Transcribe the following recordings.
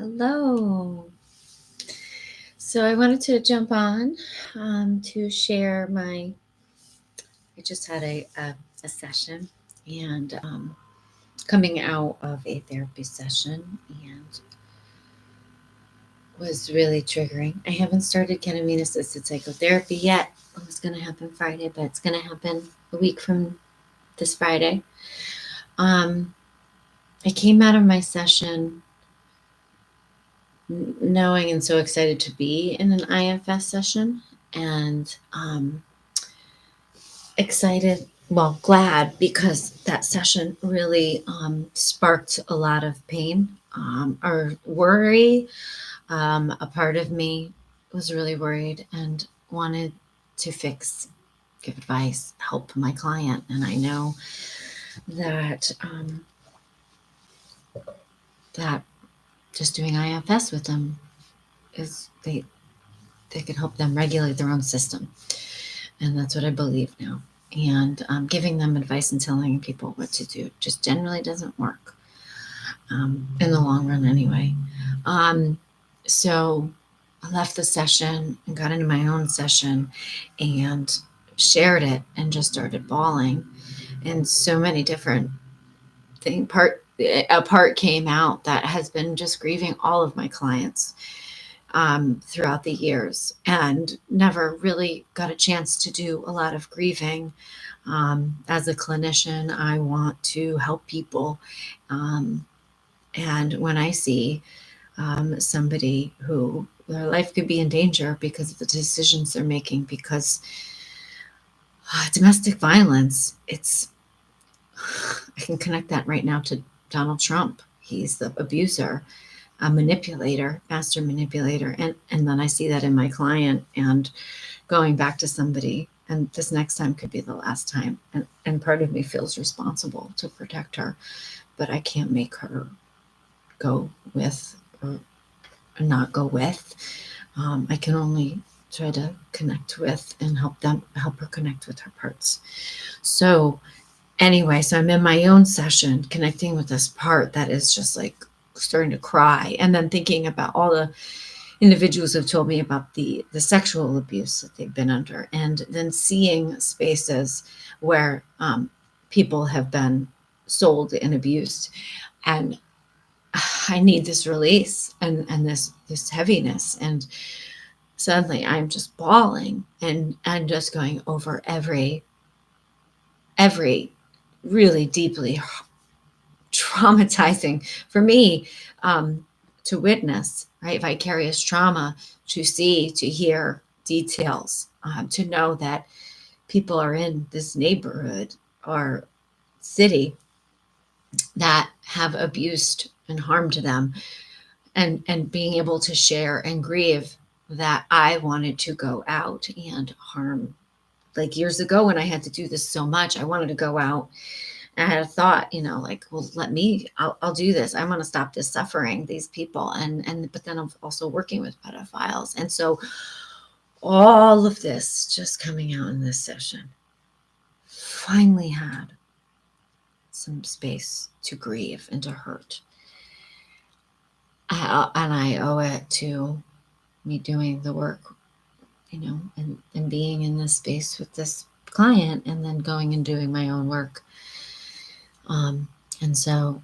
Hello. So I wanted to jump on to share I just had a session and coming out of a therapy session and was really triggering. I haven't started ketamine assisted psychotherapy yet. It was going to happen Friday, but it's going to happen a week from this Friday. I came out of my session knowing and so excited to be in an IFS session and excited, well, glad because that session really sparked a lot of pain or worry. A part of me was really worried and wanted to fix, give advice, help my client. And I know that that just doing IFS with them is they can help them regulate their own system. And that's what I believe now. And giving them advice and telling people what to do just generally doesn't work in the long run anyway. So I left the session and got into my own session and shared it and just started bawling. And so many different a part came out that has been just grieving all of my clients throughout the years and never really got a chance to do a lot of grieving. As a clinician, I want to help people. And when I see somebody who their life could be in danger because of the decisions they're making, because domestic violence, I can connect that right now to Donald Trump. He's the abuser, a manipulator, master manipulator. And then I see that in my client and going back to somebody, and this next time could be the last time. And part of me feels responsible to protect her, but I can't make her go with or not go with. I can only try to connect with and help her connect with her parts. So anyway, so I'm in my own session connecting with this part that is just like starting to cry, and then thinking about all the individuals who've told me about the sexual abuse that they've been under, and then seeing spaces where people have been sold and abused, and I need this release and this heaviness, and suddenly I'm just bawling and just going over every really deeply traumatizing for me to witness, right? Vicarious trauma, to see, to hear details, to know that people are in this neighborhood or city that have abused and harmed them, and being able to share and grieve that I wanted to go out and harm. Like years ago when I had to do this so much, I wanted to go out. I had a thought, like, well, I'll do this. I want to stop this suffering, these people. But then I'm also working with pedophiles. And so all of this just coming out in this session finally had some space to grieve and to hurt. And I owe it to me doing the work, and being in this space with this client, and then going and doing my own work. And so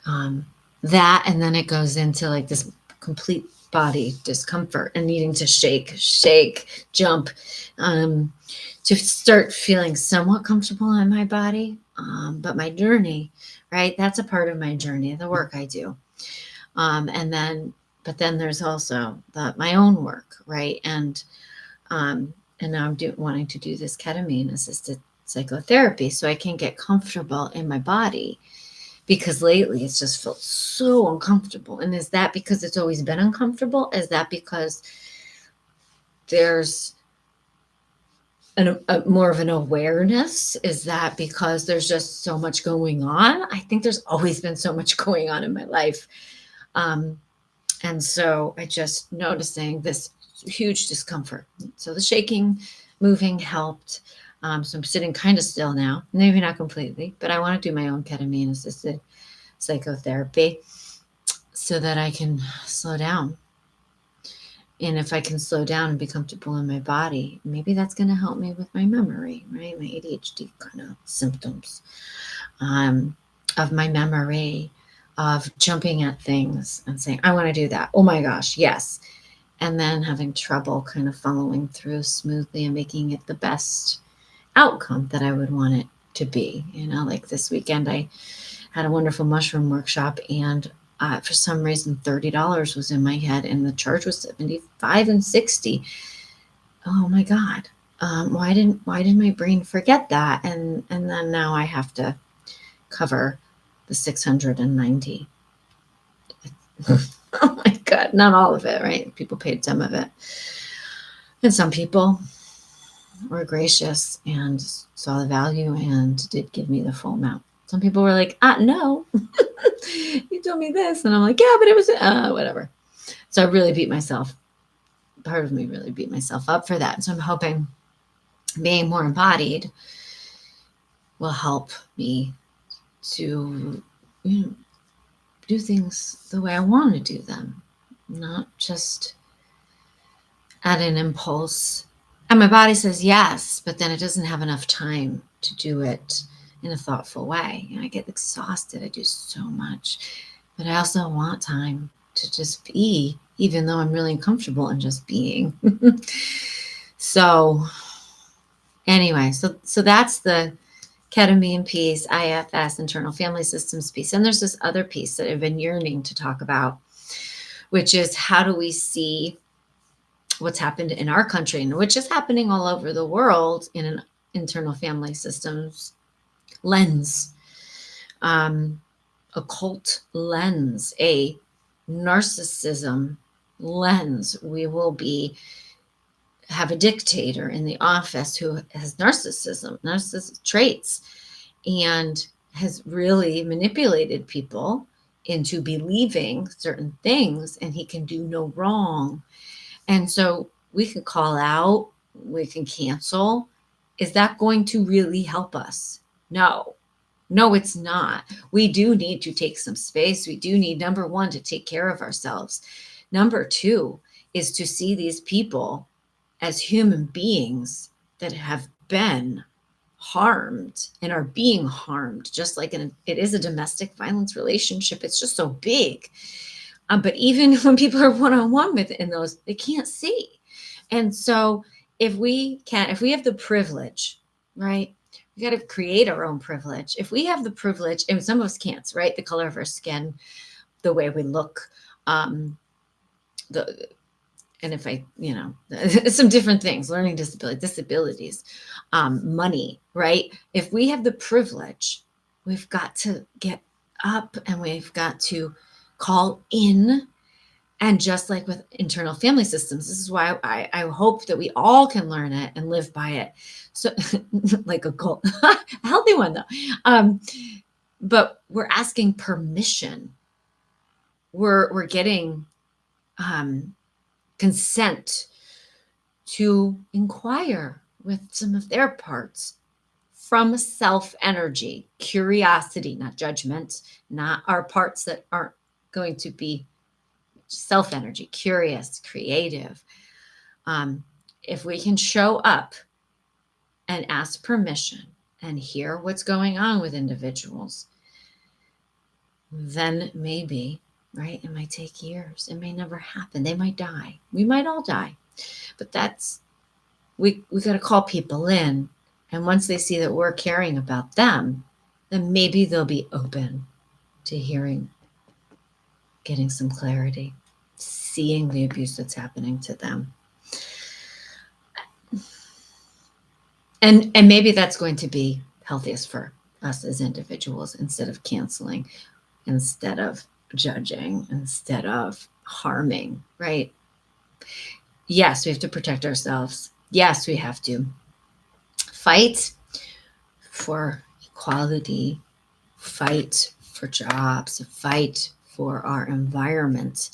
that, and then it goes into like this complete body discomfort and needing to shake, jump, to start feeling somewhat comfortable in my body. But my journey, right? That's a part of my journey, the work I do. But then there's also my own work, right? And now I'm wanting to do this ketamine assisted psychotherapy so I can get comfortable in my body, because lately it's just felt so uncomfortable. And is that because it's always been uncomfortable? Is that because there's more of an awareness? Is that because there's just so much going on? I think there's always been so much going on in my life. And so I just noticing this huge discomfort. So the shaking, moving helped. So I'm sitting kind of still now, maybe not completely, but I want to do my own ketamine assisted psychotherapy. so that I can slow down. And if I can slow down and be comfortable in my body, maybe that's going to help me with my memory, right? My ADHD kind of symptoms of my memory, of jumping at things and saying, I want to do that. Oh my gosh, yes. And then having trouble kind of following through smoothly and making it the best outcome that I would want it to be. Like this weekend, I had a wonderful mushroom workshop, and for some reason, $30 was in my head, and the charge was $75 and $60. Oh my God! Why didn't my brain forget that? And then now I have to cover the $690. Oh my God! Not all of it, right? People paid some of it, and some people were gracious and saw the value and did give me the full amount. Some people were like, no, you told me this. And I'm like, yeah, but it was, whatever. So I really beat myself. Part of me really beat myself up for that. So I'm hoping being more embodied will help me to do things the way I want to do them, not just at an impulse. And my body says yes, but then it doesn't have enough time to do it in a thoughtful way. I get exhausted. I do so much, but I also want time to just be, even though I'm really uncomfortable in just being. So anyway, so that's the ketamine piece, IFS, internal family systems piece. And there's this other piece that I've been yearning to talk about, which is how do we see what's happened in our country, and which is happening all over the world, in an internal family systems lens, a cult lens, a narcissism lens. We will have a dictator in the office who has narcissistic traits, and has really manipulated people into believing certain things, and he can do no wrong. And so we can call out, we can cancel. Is that going to really help us? No, it's not. We do need to take some space. We do need, number one, to take care of ourselves. Number two is to see these people as human beings that have been harmed and are being harmed, just like it is a domestic violence relationship. It's just so big. But even when people are one-on-one within those, they can't see. And so if we have the privilege, right? We got to create our own privilege. If we have the privilege, and some of us can't, right? The color of our skin, the way we look, and if some different things, learning disabilities, money, right? If we have the privilege, we've got to get up and we've got to call in. And just like with internal family systems, this is why I hope that we all can learn it and live by it. So like a cult, a healthy one though. But we're asking permission. We're getting consent to inquire with some of their parts from self energy, curiosity, not judgment, not our parts that aren't going to be self energy, curious, creative. If we can show up and ask permission and hear what's going on with individuals, then maybe, right? It might take years. It may never happen. They might die. We might all die. But we got to call people in. And once they see that we're caring about them, then maybe they'll be open to hearing, getting some clarity, seeing the abuse that's happening to them. And maybe that's going to be healthiest for us as individuals, instead of canceling, instead of judging, instead of harming, right? Yes, we have to protect ourselves. Yes, we have to fight for equality, fight for jobs, fight for our environment.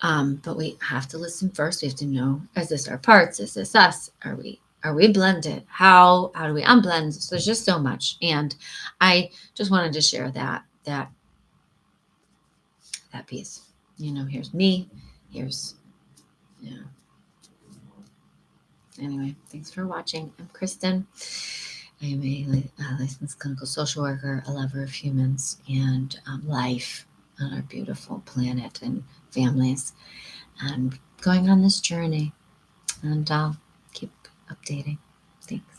But we have to listen first. We have to know, is this our parts? Is this us? Are we blended? How do we unblend? So there's just so much. And I just wanted to share that that piece. Here's me. Here's, yeah. Anyway, thanks for watching. I'm Kristen. I am a licensed clinical social worker, a lover of humans and life on our beautiful planet and families, and going on this journey. And I'll keep updating. Thanks.